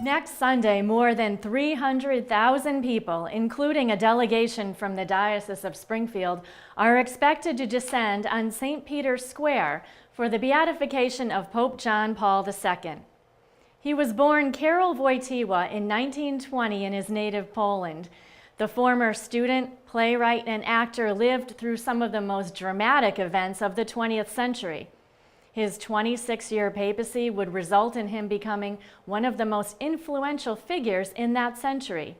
Next Sunday, more than 300,000 people, including a delegation from the Diocese of Springfield, are expected to descend on St. Peter's Square for the beatification of Pope John Paul II. He was born Karol Wojtyła in 1920 in his native Poland. The former student, playwright, and actor lived through some of the most dramatic events of the 20th century. His 26-year papacy would result in him becoming one of the most influential figures in that century.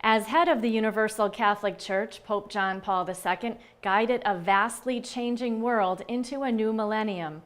As head of the Universal Catholic Church, Pope John Paul II guided a vastly changing world into a new millennium.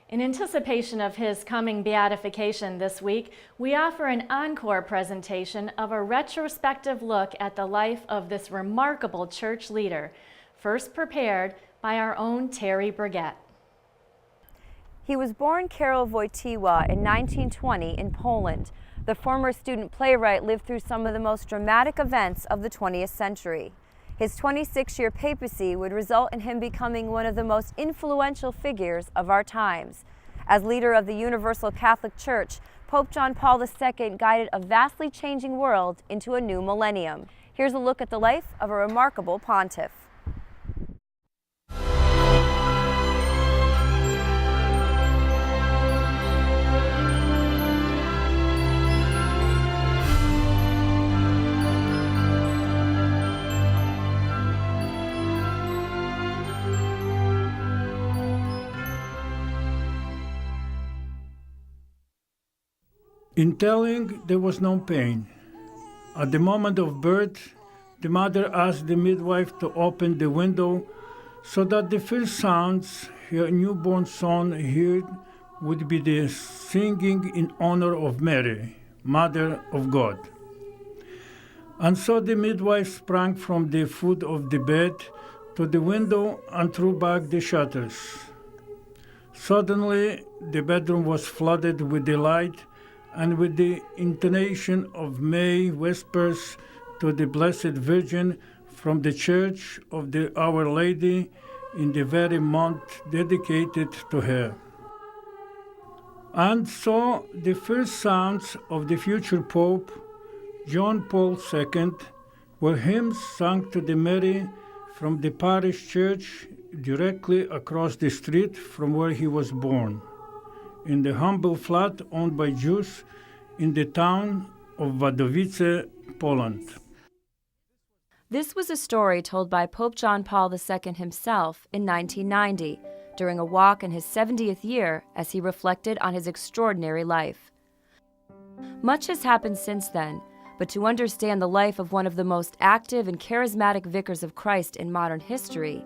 In anticipation of his coming beatification this week, we offer an encore presentation of a retrospective look at the life of this remarkable church leader, first prepared by our own Terry Brigette. He was born Karol Wojtyła in 1920 in Poland. The former student playwright lived through some of the most dramatic events of the 20th century. His 26-year papacy would result in him becoming one of the most influential figures of our times. As leader of the Universal Catholic Church, Pope John Paul II guided a vastly changing world into a new millennium. Here's a look at the life of a remarkable pontiff. In telling, there was no pain. At the moment of birth, the mother asked the midwife to open the window so that the first sounds her newborn son heard would be the singing in honor of Mary, Mother of God. And so the midwife sprang from the foot of the bed to the window and threw back the shutters. Suddenly, the bedroom was flooded with the light, and with the intonation of May Vespers to the Blessed Virgin from the Church of Our Lady in the very month dedicated to her. And so the first sounds of the future Pope, John Paul II, were hymns sung to the Mary from the parish church directly across the street from where he was born, in the humble flat owned by Jews in the town of Wadowice, Poland. This was a story told by Pope John Paul II himself in 1990 during a walk in his 70th year as he reflected on his extraordinary life. Much has happened since then, but to understand the life of one of the most active and charismatic vicars of Christ in modern history,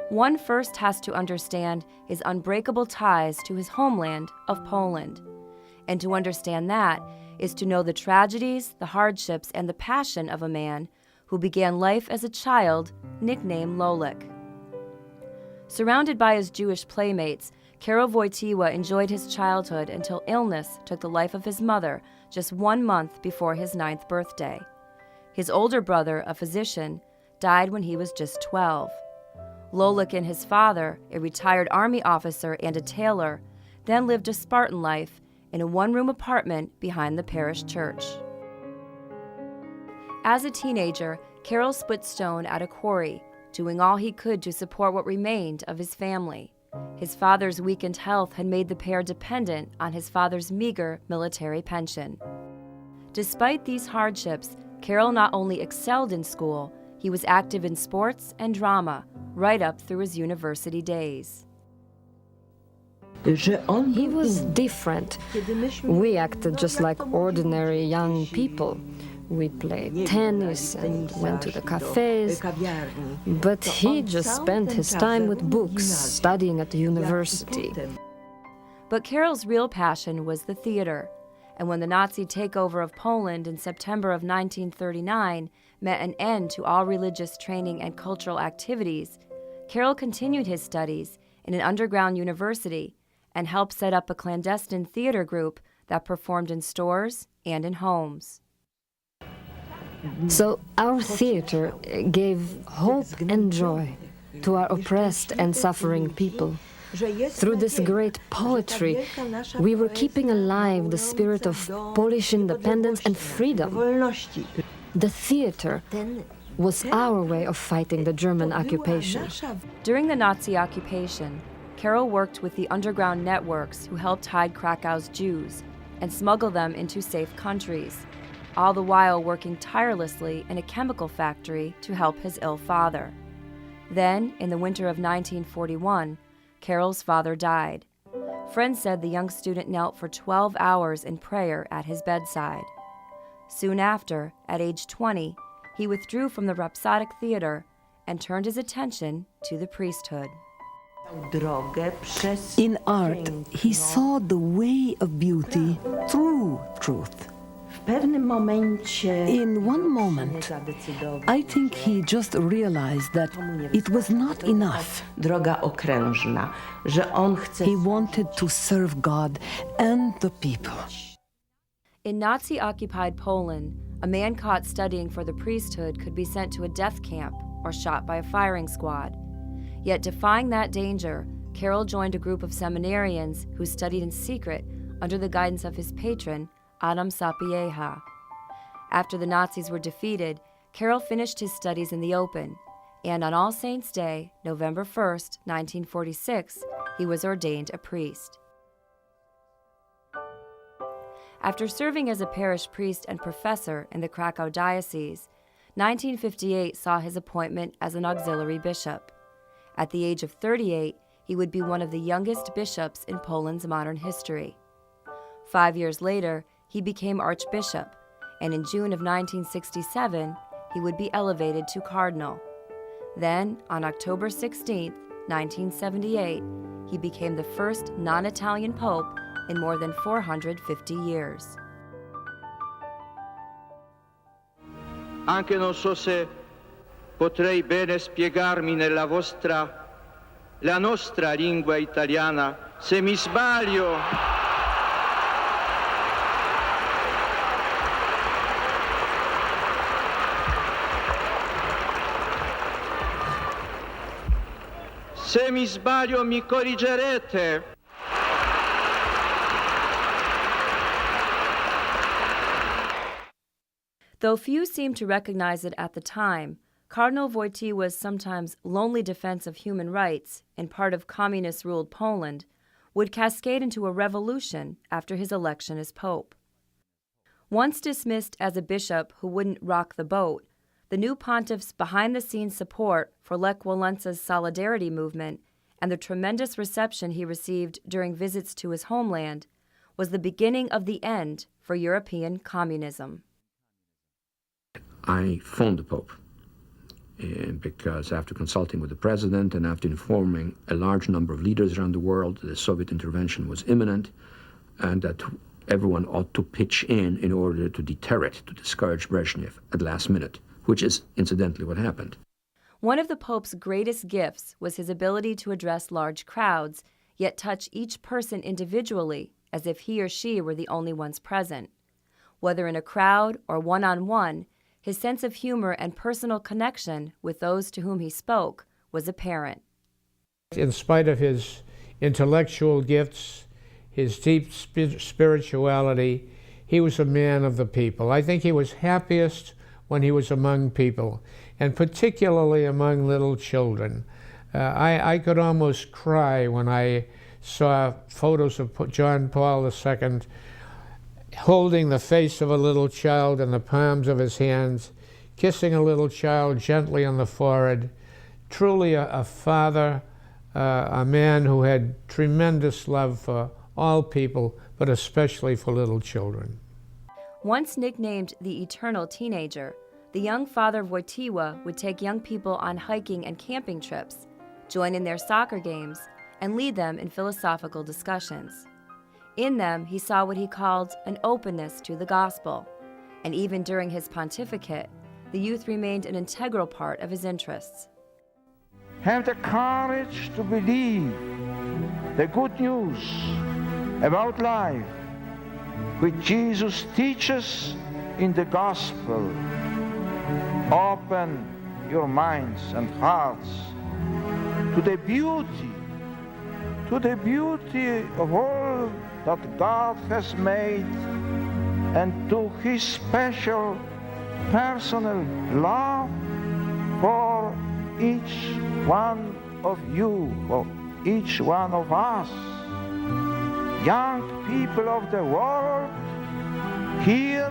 one first has to understand his unbreakable ties to his homeland of Poland. And to understand that is to know the tragedies, the hardships, and the passion of a man who began life as a child, nicknamed Lolik. Surrounded by his Jewish playmates, Karol Wojtyła enjoyed his childhood until illness took the life of his mother just 1 month before his 9th birthday. His older brother, a physician, died when he was just 12. Lolik and his father, a retired army officer and a tailor, then lived a Spartan life in a one-room apartment behind the parish church. As a teenager, Karol split stone at a quarry, doing all he could to support what remained of his family. His father's weakened health had made the pair dependent on his father's meager military pension. Despite these hardships, Karol not only excelled in school, he was active in sports and drama, right up through his university days. He was different. We acted just like ordinary young people. We played tennis and went to the cafes, but he just spent his time with books, studying at the university. But Karol's real passion was the theater, and when the Nazi takeover of Poland in September of 1939 met an end to all religious training and cultural activities, Karol continued his studies in an underground university and helped set up a clandestine theater group that performed in stores and in homes. So our theater gave hope and joy to our oppressed and suffering people. Through this great poetry, we were keeping alive the spirit of Polish independence and freedom. The theater was our way of fighting the German occupation. During the Nazi occupation, Karol worked with the underground networks who helped hide Krakow's Jews and smuggle them into safe countries, all the while working tirelessly in a chemical factory to help his ill father. Then, in the winter of 1941, Karol's father died. Friends said the young student knelt for 12 hours in prayer at his bedside. Soon after, at age 20, he withdrew from the Rhapsodic Theater and turned his attention to the priesthood. In art, he saw the way of beauty through truth. In one moment, I think he just realized that it was not enough. He wanted to serve God and the people. In Nazi-occupied Poland, a man caught studying for the priesthood could be sent to a death camp or shot by a firing squad. Yet defying that danger, Karol joined a group of seminarians who studied in secret under the guidance of his patron, Adam Sapieha. After the Nazis were defeated, Karol finished his studies in the open, and on All Saints' Day, November 1st, 1946, he was ordained a priest. After serving as a parish priest and professor in the Krakow Diocese, 1958 saw his appointment as an auxiliary bishop. At the age of 38, he would be one of the youngest bishops in Poland's modern history. 5 years later, he became archbishop, and in June of 1967, he would be elevated to cardinal. Then, on October 16, 1978, he became the first non-Italian pope in more than 450 years. Anche non so se potrei bene spiegarmi nella la nostra lingua italiana. Se mi sbaglio, mi corrigerete. Though few seemed to recognize it at the time, Cardinal Wojtyła's sometimes lonely defense of human rights in part of communist-ruled Poland would cascade into a revolution after his election as pope. Once dismissed as a bishop who wouldn't rock the boat, the new pontiff's behind-the-scenes support for Lech Walesa solidarity movement and the tremendous reception he received during visits to his homeland was the beginning of the end for European communism. I phoned the Pope because after consulting with the President and after informing a large number of leaders around the world that the Soviet intervention was imminent and that everyone ought to pitch in order to deter it, to discourage Brezhnev at the last minute, which is incidentally what happened. One of the Pope's greatest gifts was his ability to address large crowds, yet touch each person individually as if he or she were the only ones present. Whether in a crowd or one-on-one, his sense of humor and personal connection with those to whom he spoke was apparent. In spite of his intellectual gifts, his deep spirituality, he was a man of the people. I think he was happiest when he was among people, and particularly among little children. I could almost cry when I saw photos of John Paul II holding the face of a little child in the palms of his hands, kissing a little child gently on the forehead. Truly a father, a man who had tremendous love for all people, but especially for little children. Once nicknamed the Eternal Teenager, the young father Wojtyła would take young people on hiking and camping trips, join in their soccer games, and lead them in philosophical discussions. In them, he saw what he called an openness to the gospel, and even during his pontificate, the youth remained an integral part of his interests. Have the courage to believe the good news about life, which Jesus teaches in the gospel. Open your minds and hearts to the beauty, to the beauty of all that God has made and to his special personal love for each one of you, for each one of us. Young people of the world, hear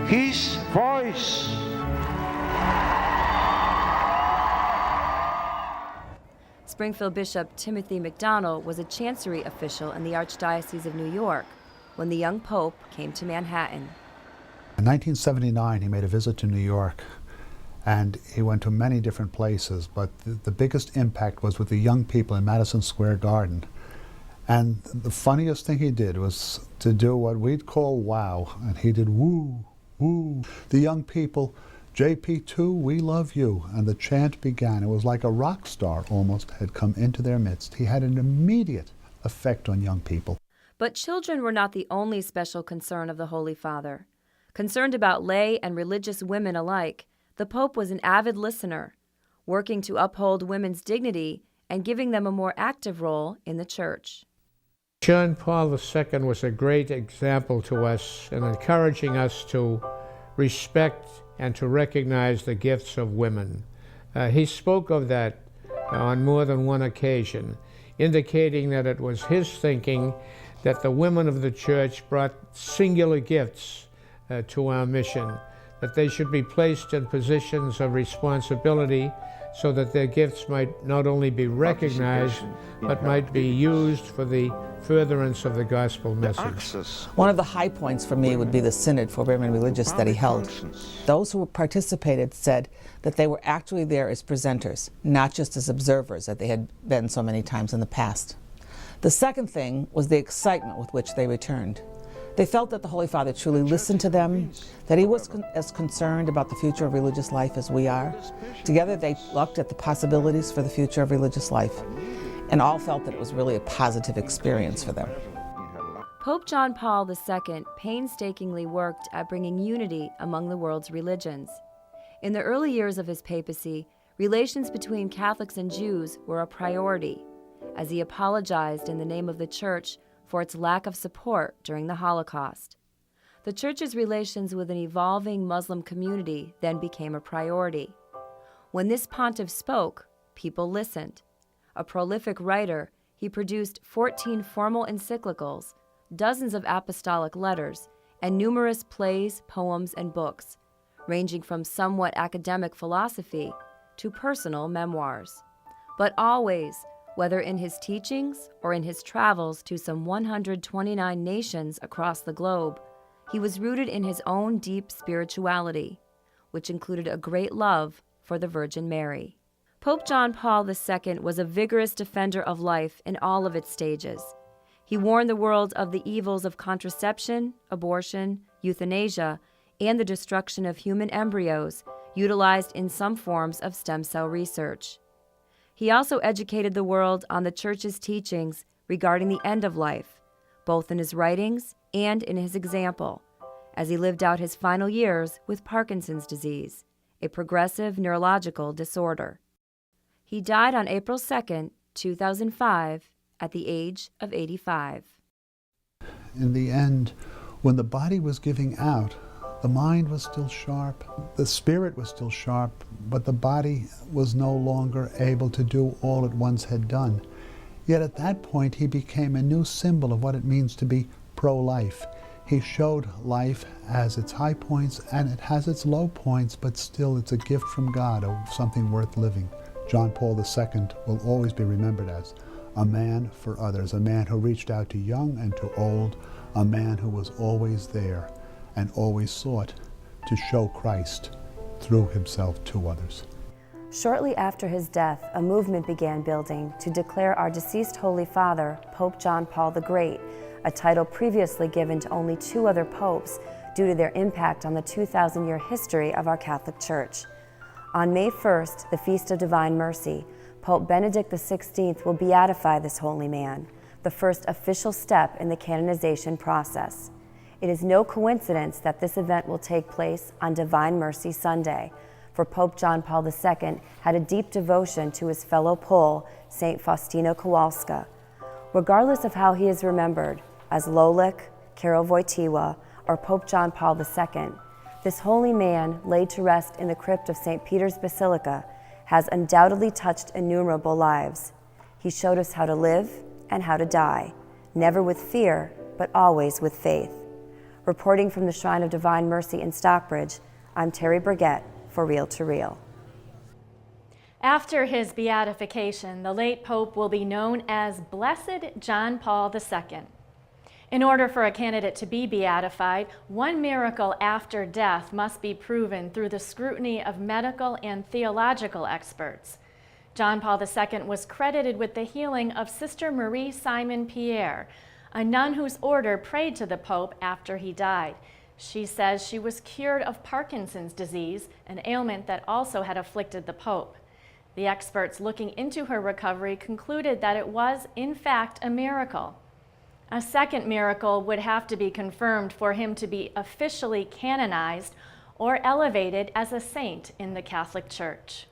his voice. Springfield Bishop Timothy McDonald was a chancery official in the Archdiocese of New York when the young pope came to Manhattan. In 1979, he made a visit to New York, and he went to many different places, but the biggest impact was with the young people in Madison Square Garden. And the funniest thing he did was to do what we'd call wow, and he did woo, woo. The young people, JP2, we love you, and the chant began. It was like a rock star almost had come into their midst. He had an immediate effect on young people. But children were not the only special concern of the Holy Father. Concerned about lay and religious women alike, the Pope was an avid listener, working to uphold women's dignity and giving them a more active role in the Church. John Paul II was a great example to us in encouraging us to respect and to recognize the gifts of women. He spoke of that on more than one occasion, indicating that it was his thinking that the women of the Church brought singular gifts to our mission, that they should be placed in positions of responsibility so that their gifts might not only be recognized, but might be used for the furtherance of the gospel message. One of the high points for me would be the Synod for Women Religious that he held. Those who participated said that they were actually there as presenters, not just as observers that they had been so many times in the past. The second thing was the excitement with which they returned. They felt that the Holy Father truly listened to them, that he was as concerned about the future of religious life as we are. Together they looked at the possibilities for the future of religious life, and all felt that it was really a positive experience for them. Pope John Paul II painstakingly worked at bringing unity among the world's religions. In the early years of his papacy, relations between Catholics and Jews were a priority, as he apologized in the name of the Church for its lack of support during the Holocaust. The Church's relations with an evolving Muslim community then became a priority. When this pontiff spoke, people listened. A prolific writer, he produced 14 formal encyclicals, dozens of apostolic letters, and numerous plays, poems, and books, ranging from somewhat academic philosophy to personal memoirs. But always, whether in his teachings or in his travels to some 129 nations across the globe, he was rooted in his own deep spirituality, which included a great love for the Virgin Mary. Pope John Paul II was a vigorous defender of life in all of its stages. He warned the world of the evils of contraception, abortion, euthanasia, and the destruction of human embryos utilized in some forms of stem cell research. He also educated the world on the Church's teachings regarding the end of life, both in his writings and in his example, as he lived out his final years with Parkinson's disease, a progressive neurological disorder. He died on April 2, 2005, at the age of 85. In the end, when the body was giving out, the mind was still sharp, the spirit was still sharp, but the body was no longer able to do all it once had done. Yet at that point, he became a new symbol of what it means to be pro-life. He showed life has its high points and it has its low points, but still it's a gift from God of something worth living. John Paul II will always be remembered as a man for others, a man who reached out to young and to old, a man who was always there and always sought to show Christ through himself to others. Shortly after his death, a movement began building to declare our deceased Holy Father, Pope John Paul the Great, a title previously given to only 2 other popes due to their impact on the 2,000-year history of our Catholic Church. On May 1st, the Feast of Divine Mercy, Pope Benedict XVI will beatify this holy man, the first official step in the canonization process. It is no coincidence that this event will take place on Divine Mercy Sunday, for Pope John Paul II had a deep devotion to his fellow Pole, St. Faustina Kowalska, Regardless of how he is remembered, as Lolik, Karol Wojtyła, or Pope John Paul II, this holy man, laid to rest in the crypt of St. Peter's Basilica, has undoubtedly touched innumerable lives. He showed us how to live and how to die, never with fear, but always with faith. Reporting from the Shrine of Divine Mercy in Stockbridge, I'm Terry Burgett for Reel to Reel. After his beatification, the late Pope will be known as Blessed John Paul II. In order for a candidate to be beatified, one miracle after death must be proven through the scrutiny of medical and theological experts. John Paul II was credited with the healing of Sister Marie Simon Pierre, a nun whose order prayed to the Pope after he died. She says she was cured of Parkinson's disease, an ailment that also had afflicted the Pope. The experts looking into her recovery concluded that it was, in fact, a miracle. A second miracle would have to be confirmed for him to be officially canonized or elevated as a saint in the Catholic Church.